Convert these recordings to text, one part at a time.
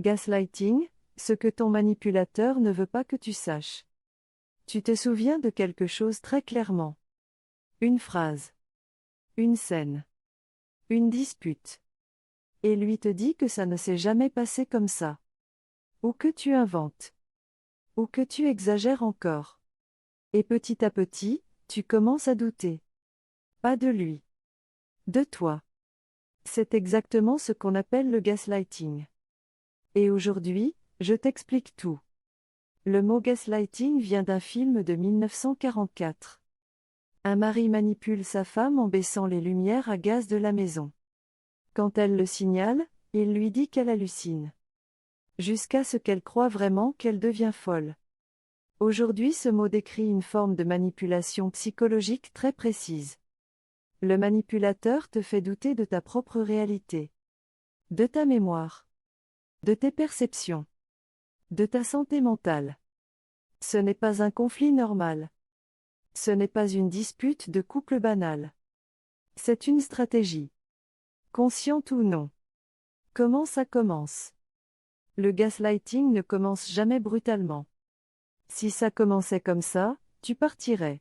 Gaslighting, ce que ton manipulateur ne veut pas que tu saches. Tu te souviens de quelque chose très clairement. Une phrase. Une scène. Une dispute. Et lui te dit que ça ne s'est jamais passé comme ça. Ou que tu inventes. Ou que tu exagères encore. Et petit à petit, tu commences à douter. Pas de lui. De toi. C'est exactement ce qu'on appelle le gaslighting. Et aujourd'hui, je t'explique tout. Le mot gaslighting vient d'un film de 1944. Un mari manipule sa femme en baissant les lumières à gaz de la maison. Quand elle le signale, il lui dit qu'elle hallucine. Jusqu'à ce qu'elle croie vraiment qu'elle devient folle. Aujourd'hui, ce mot décrit une forme de manipulation psychologique très précise. Le manipulateur te fait douter de ta propre réalité, de ta mémoire, de tes perceptions, de ta santé mentale. Ce n'est pas un conflit normal. Ce n'est pas une dispute de couple banale. C'est une stratégie. Consciente ou non. Comment ça commence? Le gaslighting ne commence jamais brutalement. Si ça commençait comme ça, tu partirais.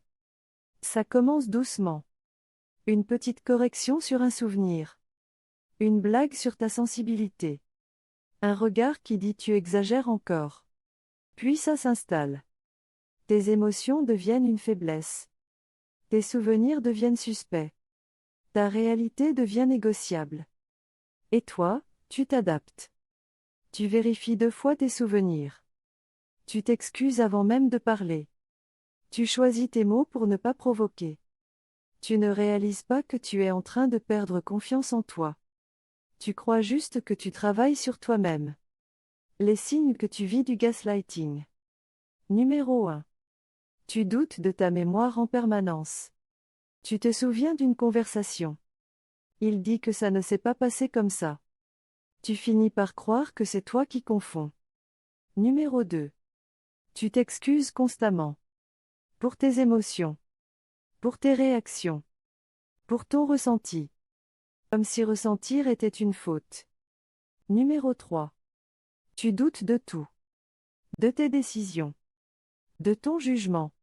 Ça commence doucement. Une petite correction sur un souvenir. Une blague sur ta sensibilité. Un regard qui dit tu exagères encore. Puis ça s'installe. Tes émotions deviennent une faiblesse. Tes souvenirs deviennent suspects. Ta réalité devient négociable. Et toi, tu t'adaptes. Tu vérifies 2 fois tes souvenirs. Tu t'excuses avant même de parler. Tu choisis tes mots pour ne pas provoquer. Tu ne réalises pas que tu es en train de perdre confiance en toi. Tu crois juste que tu travailles sur toi-même. Les signes que tu vis du gaslighting. Numéro 1. Tu doutes de ta mémoire en permanence. Tu te souviens d'une conversation. Il dit que ça ne s'est pas passé comme ça. Tu finis par croire que c'est toi qui confonds. Numéro 2. Tu t'excuses constamment. Pour tes émotions. Pour tes réactions. Pour ton ressenti. Comme si ressentir était une faute. Numéro 3. Tu doutes de tout. De tes décisions. De ton jugement.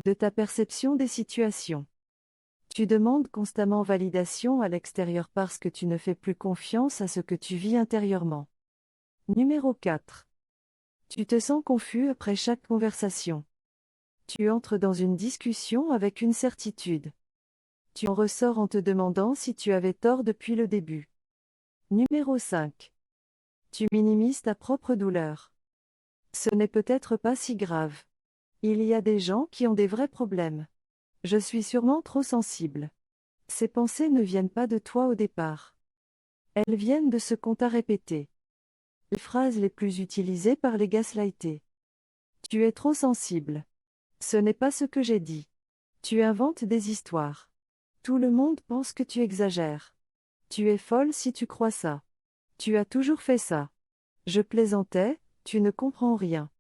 De ta perception des situations. Tu demandes constamment validation à l'extérieur parce que tu ne fais plus confiance à ce que tu vis intérieurement. Numéro 4. Tu te sens confus après chaque conversation. Tu entres dans une discussion avec une certitude. Tu en ressors en te demandant si tu avais tort depuis le début. Numéro 5. Tu minimises ta propre douleur. Ce n'est peut-être pas si grave. Il y a des gens qui ont des vrais problèmes. Je suis sûrement trop sensible. Ces pensées ne viennent pas de toi au départ. Elles viennent de ce qu'on t'a répété. Les phrases les plus utilisées par les gaslightés. Tu es trop sensible. Ce n'est pas ce que j'ai dit. Tu inventes des histoires. Tout le monde pense que tu exagères. Tu es folle si tu crois ça. Tu as toujours fait ça. Je plaisantais, tu ne comprends rien.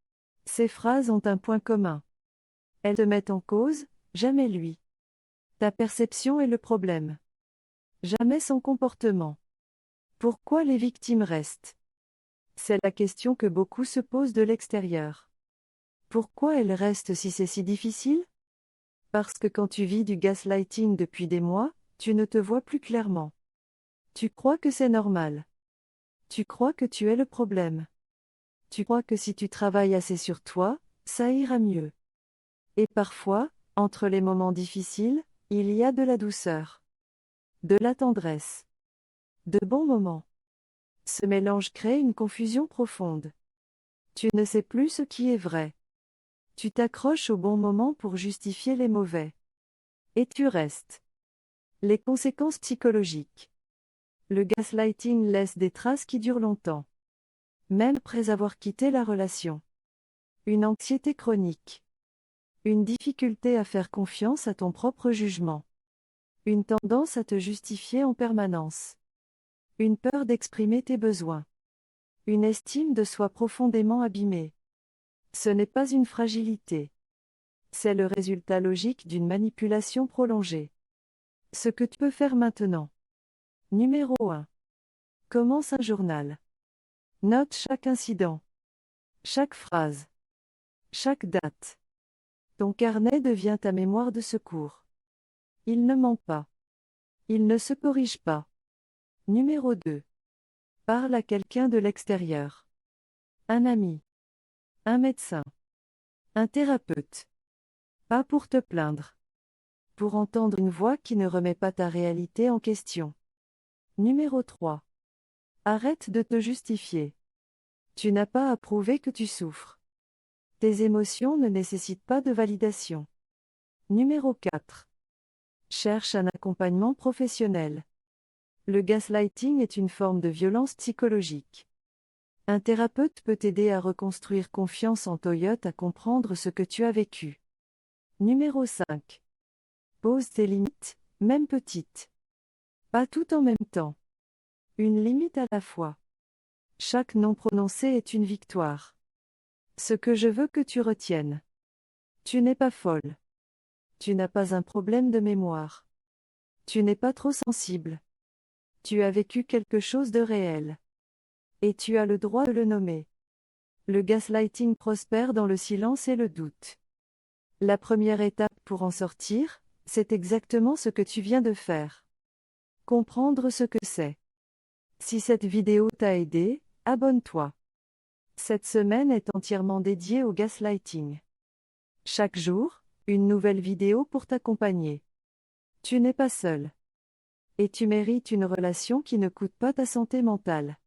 Ces phrases ont un point commun. Elles te mettent en cause, jamais lui. Ta perception est le problème. Jamais son comportement. Pourquoi les victimes restent? C'est la question que beaucoup se posent de l'extérieur. Pourquoi elles restent si c'est si difficile? Parce que quand tu vis du gaslighting depuis des mois, tu ne te vois plus clairement. Tu crois que c'est normal. Tu crois que tu es le problème. Tu crois que si tu travailles assez sur toi, ça ira mieux. Et parfois, entre les moments difficiles, il y a de la douceur. De la tendresse. De bons moments. Ce mélange crée une confusion profonde. Tu ne sais plus ce qui est vrai. Tu t'accroches au bon moment pour justifier les mauvais. Et tu restes. Les conséquences psychologiques. Le gaslighting laisse des traces qui durent longtemps. Même après avoir quitté la relation. Une anxiété chronique. Une difficulté à faire confiance à ton propre jugement. Une tendance à te justifier en permanence. Une peur d'exprimer tes besoins. Une estime de soi profondément abîmée. Ce n'est pas une fragilité. C'est le résultat logique d'une manipulation prolongée. Ce que tu peux faire maintenant. Numéro 1. Commence un journal. Note chaque incident, chaque phrase, chaque date. Ton carnet devient ta mémoire de secours. Il ne ment pas. Il ne se corrige pas. Numéro 2. Parle à quelqu'un de l'extérieur. Un ami. Un médecin. Un thérapeute. Pas pour te plaindre. Pour entendre une voix qui ne remet pas ta réalité en question. Numéro 3. Arrête de te justifier. Tu n'as pas à prouver que tu souffres. Tes émotions ne nécessitent pas de validation. Numéro 4. Cherche un accompagnement professionnel. Le gaslighting est une forme de violence psychologique. Un thérapeute peut t'aider à reconstruire confiance en toi, à comprendre ce que tu as vécu. Numéro 5. Pose tes limites, même petites. Pas tout en même temps. Une limite à la fois. Chaque non prononcé est une victoire. Ce que je veux que tu retiennes. Tu n'es pas folle. Tu n'as pas un problème de mémoire. Tu n'es pas trop sensible. Tu as vécu quelque chose de réel. Et tu as le droit de le nommer. Le gaslighting prospère dans le silence et le doute. La première étape pour en sortir, c'est exactement ce que tu viens de faire. Comprendre ce que c'est. Si cette vidéo t'a aidé, abonne-toi. Cette semaine est entièrement dédiée au gaslighting. Chaque jour, une nouvelle vidéo pour t'accompagner. Tu n'es pas seul. Et tu mérites une relation qui ne coûte pas ta santé mentale.